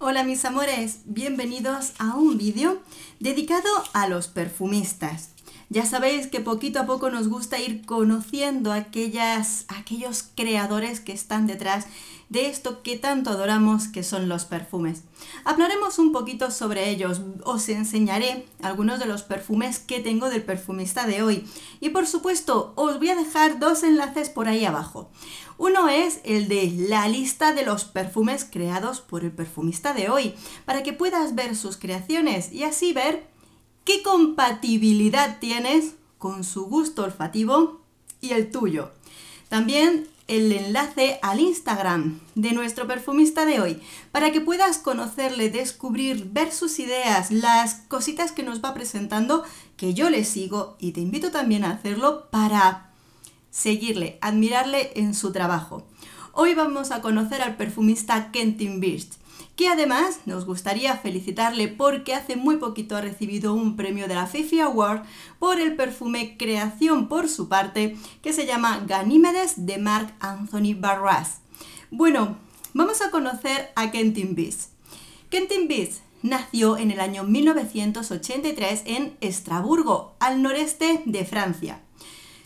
Hola mis amores, bienvenidos a un vídeo dedicado a los perfumistas. Ya sabéis que poquito a poco nos gusta ir conociendo a aquellos creadores que están detrás de esto que tanto adoramos que son los perfumes. Hablaremos un poquito sobre ellos, os enseñaré algunos de los perfumes que tengo del perfumista de hoy y por supuesto os voy a dejar dos enlaces por ahí abajo. Uno es el de la lista de los perfumes creados por el perfumista de hoy, para que puedas ver sus creaciones y así ver qué compatibilidad tienes con su gusto olfativo y el tuyo. También el enlace al Instagram de nuestro perfumista de hoy, para que puedas conocerle, descubrir, ver sus ideas, las cositas que nos va presentando, que yo le sigo y te invito también a hacerlo para seguirle, admirarle en su trabajo. Hoy vamos a conocer al perfumista Quentin Birt, que además nos gustaría felicitarle porque hace muy poquito ha recibido un premio de la Fifi Award por el perfume creación por su parte que se llama Ganímedes de Marc Anthony Barras. Bueno, vamos a conocer a Quentin Birt. Quentin Birt nació en el año 1983 en Estrasburgo, al noreste de Francia.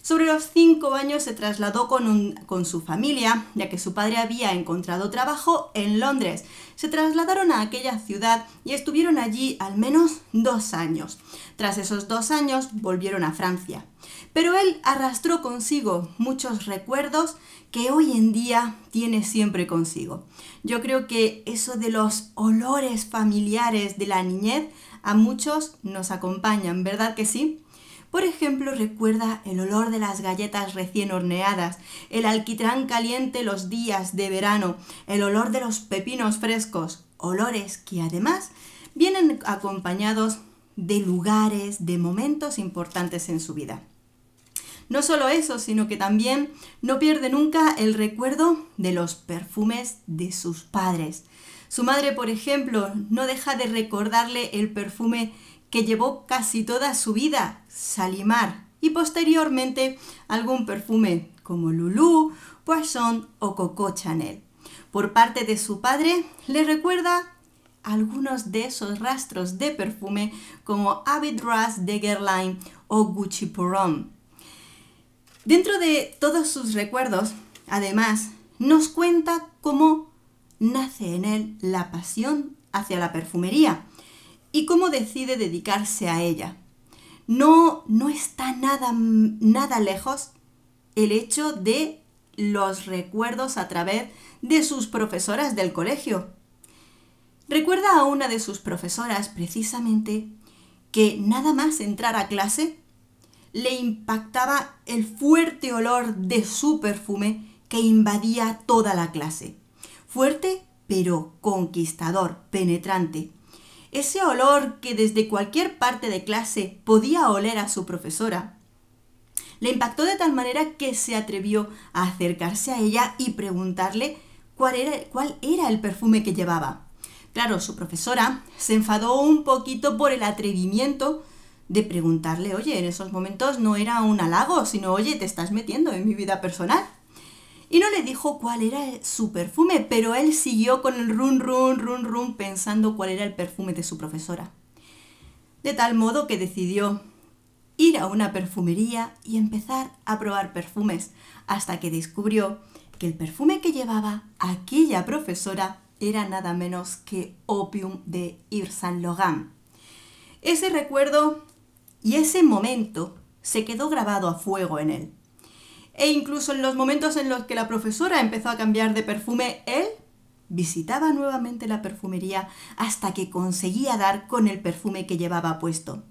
Sobre los 5 años se trasladó con su familia, ya que su padre había encontrado trabajo en Londres. Se trasladaron a aquella ciudad y estuvieron allí al menos 2 años. Tras esos 2 años volvieron a Francia. Pero él arrastró consigo muchos recuerdos que hoy en día tiene siempre consigo. Yo creo que eso de los olores familiares de la niñez a muchos nos acompañan, ¿verdad que sí? Por ejemplo, recuerda el olor de las galletas recién horneadas, el alquitrán caliente los días de verano, el olor de los pepinos frescos, olores que además vienen acompañados de lugares, de momentos importantes en su vida. No solo eso, sino que también no pierde nunca el recuerdo de los perfumes de sus padres. Su madre, por ejemplo, no deja de recordarle el perfume que llevó casi toda su vida, Shalimar, y posteriormente algún perfume como Loulou, Poisson o Coco Chanel. Por parte de su padre, le recuerda algunos de esos rastros de perfume como Abbey Rush de Guerlain o Gucci Pour Homme. Dentro de todos sus recuerdos, además, nos cuenta cómo nace en él la pasión hacia la perfumería y cómo decide dedicarse a ella. No está nada lejos el hecho de los recuerdos a través de sus profesoras del colegio. Recuerda a una de sus profesoras precisamente que nada más entrar a clase le impactaba el fuerte olor de su perfume que invadía toda la clase. Fuerte pero conquistador, penetrante. Ese olor que desde cualquier parte de clase podía oler a su profesora, le impactó de tal manera que se atrevió a acercarse a ella y preguntarle cuál era el perfume que llevaba. Claro, su profesora se enfadó un poquito por el atrevimiento de preguntarle, oye, en esos momentos no era un halago, sino, oye, te estás metiendo en mi vida personal. Y no le dijo cuál era su perfume, pero él siguió con el run run pensando cuál era el perfume de su profesora. De tal modo que decidió ir a una perfumería y empezar a probar perfumes, hasta que descubrió que el perfume que llevaba aquella profesora era nada menos que Opium de Yves Saint Laurent. Ese recuerdo y ese momento se quedó grabado a fuego en él. E incluso en los momentos en los que la profesora empezó a cambiar de perfume, él visitaba nuevamente la perfumería hasta que conseguía dar con el perfume que llevaba puesto.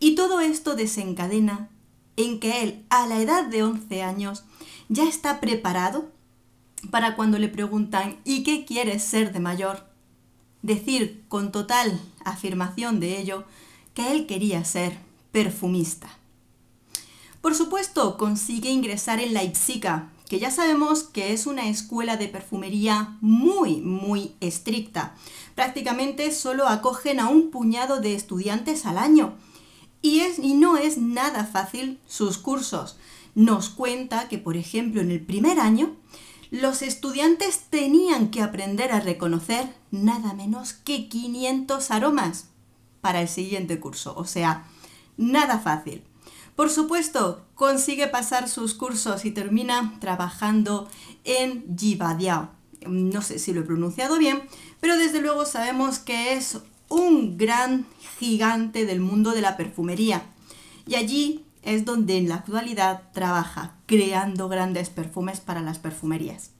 Y todo esto desencadena en que él, a la edad de 11 años, ya está preparado para cuando le preguntan ¿y qué quieres ser de mayor? Decir con total afirmación de ello que él quería ser perfumista. Por supuesto, consigue ingresar en Leipziga, que ya sabemos que es una escuela de perfumería muy estricta. Prácticamente solo acogen a un puñado de estudiantes al año. Y no es nada fácil sus cursos. Nos cuenta que, por ejemplo, en el primer año los estudiantes tenían que aprender a reconocer nada menos que 500 aromas para el siguiente curso. O sea, nada fácil. Por supuesto, consigue pasar sus cursos y termina trabajando en Givaudan. No sé si lo he pronunciado bien, pero desde luego sabemos que es un gran gigante del mundo de la perfumería. Y allí es donde en la actualidad trabaja, creando grandes perfumes para las perfumerías.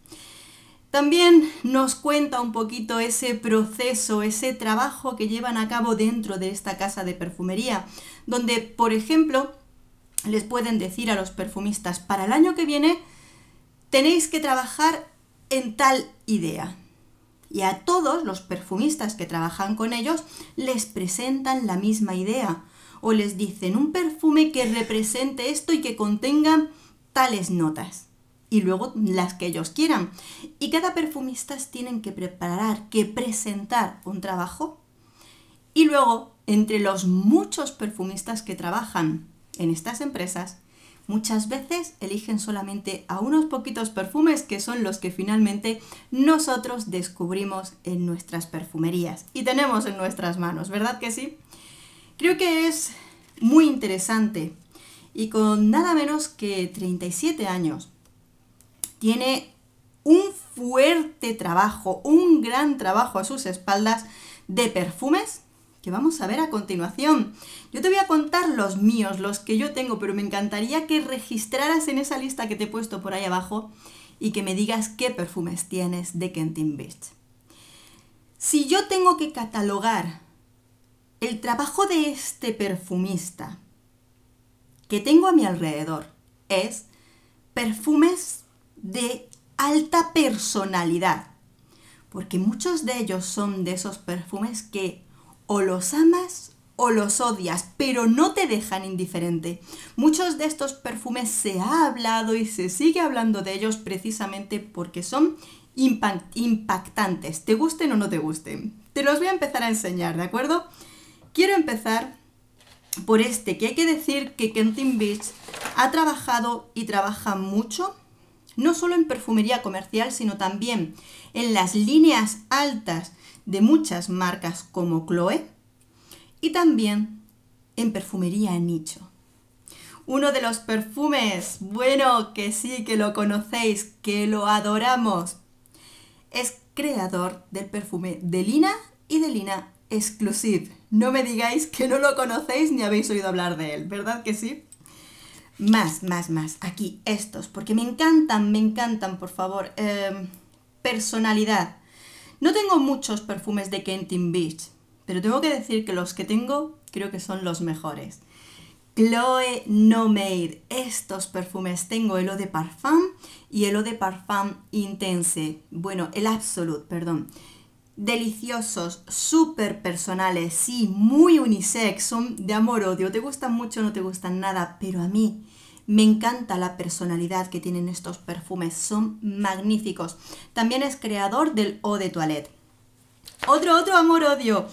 También nos cuenta un poquito ese proceso, ese trabajo que llevan a cabo dentro de esta casa de perfumería, donde, por ejemplo, les pueden decir a los perfumistas, para el año que viene tenéis que trabajar en tal idea. Y a todos los perfumistas que trabajan con ellos les presentan la misma idea o les dicen un perfume que represente esto y que contenga tales notas. Y luego las que ellos quieran. Y cada perfumista tienen que preparar, que presentar un trabajo. Y luego, entre los muchos perfumistas que trabajan en estas empresas, muchas veces eligen solamente a unos poquitos perfumes que son los que finalmente nosotros descubrimos en nuestras perfumerías y tenemos en nuestras manos, ¿verdad que sí? Creo que es muy interesante y con nada menos que 37 años tiene un fuerte trabajo, un gran trabajo a sus espaldas de perfumes que vamos a ver a continuación. Yo te voy a contar los míos, los que yo tengo, pero me encantaría que registraras en esa lista que te he puesto por ahí abajo y que me digas qué perfumes tienes de Kenton Beach. Si yo tengo que catalogar el trabajo de este perfumista que tengo a mi alrededor, es perfumes de alta personalidad, porque muchos de ellos son de esos perfumes que o los amas o los odias, pero no te dejan indiferente. Muchos de estos perfumes se ha hablado y se sigue hablando de ellos precisamente porque son impactantes, te gusten o no te gusten. Te los voy a empezar a enseñar, ¿de acuerdo? Quiero empezar por este, que hay que decir que Kenton Beach ha trabajado y trabaja mucho, no solo en perfumería comercial, sino también en las líneas altas de muchas marcas como Chloé y también en perfumería nicho. Uno de los perfumes, bueno, que sí, que lo conocéis, que lo adoramos, es creador del perfume de Lina y de Lina Exclusive. No me digáis que no lo conocéis ni habéis oído hablar de él, ¿verdad que sí? Más. Aquí, estos, porque me encantan, por favor. Personalidad. No tengo muchos perfumes de Kenton Beach, pero tengo que decir que los que tengo creo que son los mejores. Chloé Nomade. Estos perfumes tengo el Eau de Parfum y el Eau de Parfum Intense. Bueno, el Absolute, perdón. Deliciosos, súper personales, sí, muy unisex, son de amor-odio, te gustan mucho o no te gustan nada, pero a mí me encanta la personalidad que tienen estos perfumes, son magníficos. También es creador del Eau de Toilette. Otro amor-odio.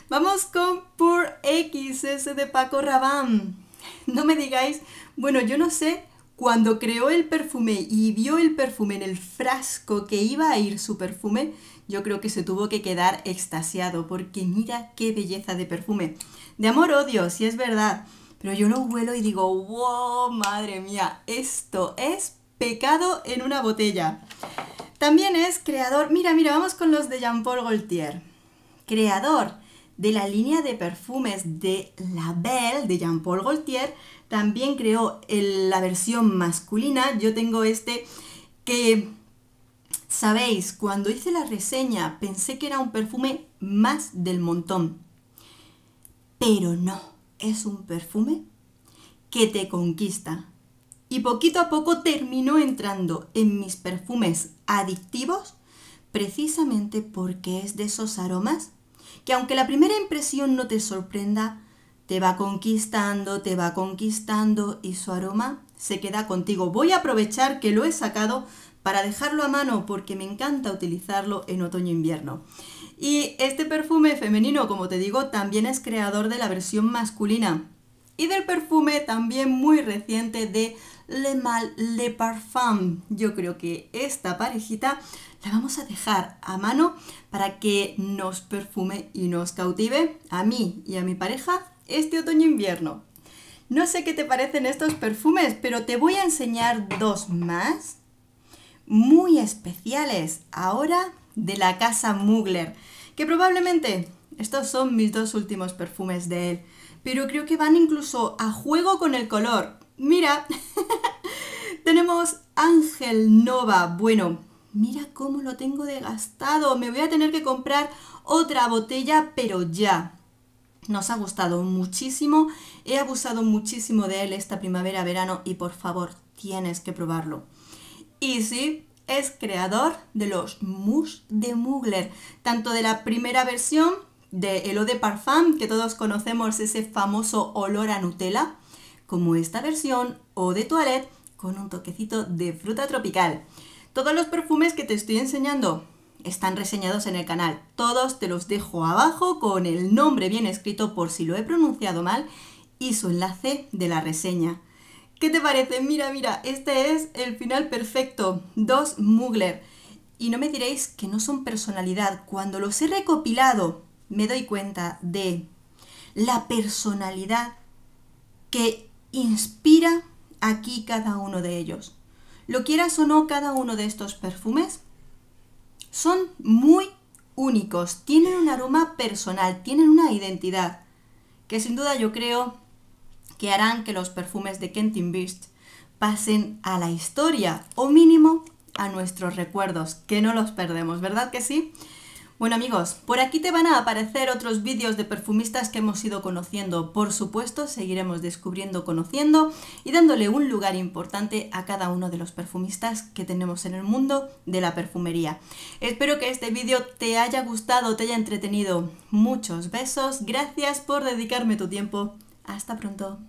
Vamos con Pure X, ese de Paco Rabanne. No me digáis, bueno, yo no sé, cuando creó el perfume y vio el perfume en el frasco que iba a ir su perfume, yo creo que se tuvo que quedar extasiado, porque mira qué belleza de perfume. De amor-odio, sí es verdad, pero yo lo huelo y digo, wow, madre mía, esto es pecado en una botella. También es creador, mira, vamos con los de Jean Paul Gaultier. Creador de la línea de perfumes de La Belle, de Jean Paul Gaultier, también creó la versión masculina. Yo tengo este que, sabéis, cuando hice la reseña pensé que era un perfume más del montón. Pero no, es un perfume que te conquista. Y poquito a poco terminó entrando en mis perfumes adictivos, precisamente porque es de esos aromas que, aunque la primera impresión no te sorprenda, te va conquistando y su aroma se queda contigo. Voy a aprovechar que lo he sacado para dejarlo a mano porque me encanta utilizarlo en otoño-invierno. Y este perfume femenino, como te digo, también es creador de la versión masculina y del perfume también muy reciente de Le Mal Le Parfum. Yo creo que esta parejita la vamos a dejar a mano para que nos perfume y nos cautive a mí y a mi pareja este otoño-invierno. No sé qué te parecen estos perfumes, pero te voy a enseñar dos más muy especiales ahora de la casa Mugler, que probablemente estos son mis dos últimos perfumes de él, pero creo que van incluso a juego con el color. Mira, tenemos Ángel Nova. Bueno, mira cómo lo tengo de gastado. Me voy a tener que comprar otra botella, pero ya. Nos ha gustado muchísimo. He abusado muchísimo de él esta primavera-verano y por favor, tienes que probarlo. Y sí, es creador de los Mousse de Mugler, tanto de la primera versión de Eau de Parfum, que todos conocemos ese famoso olor a Nutella, como esta versión Eau de Toilette con un toquecito de fruta tropical. Todos los perfumes que te estoy enseñando están reseñados en el canal. Todos te los dejo abajo con el nombre bien escrito por si lo he pronunciado mal y su enlace de la reseña. ¿Qué te parece? Mira, mira, este es el final perfecto. Dos Mugler. Y no me diréis que no son personalidad. Cuando los he recopilado me doy cuenta de la personalidad que inspira aquí cada uno de ellos. Lo quieras o no, cada uno de estos perfumes son muy únicos, tienen un aroma personal, tienen una identidad, que sin duda yo creo que harán que los perfumes de Kentin Beast pasen a la historia, o mínimo a nuestros recuerdos, que no los perdemos, ¿verdad que sí? Bueno amigos, por aquí te van a aparecer otros vídeos de perfumistas que hemos ido conociendo. Por supuesto, seguiremos descubriendo, conociendo y dándole un lugar importante a cada uno de los perfumistas que tenemos en el mundo de la perfumería. Espero que este vídeo te haya gustado, te haya entretenido. Muchos besos, gracias por dedicarme tu tiempo. Hasta pronto.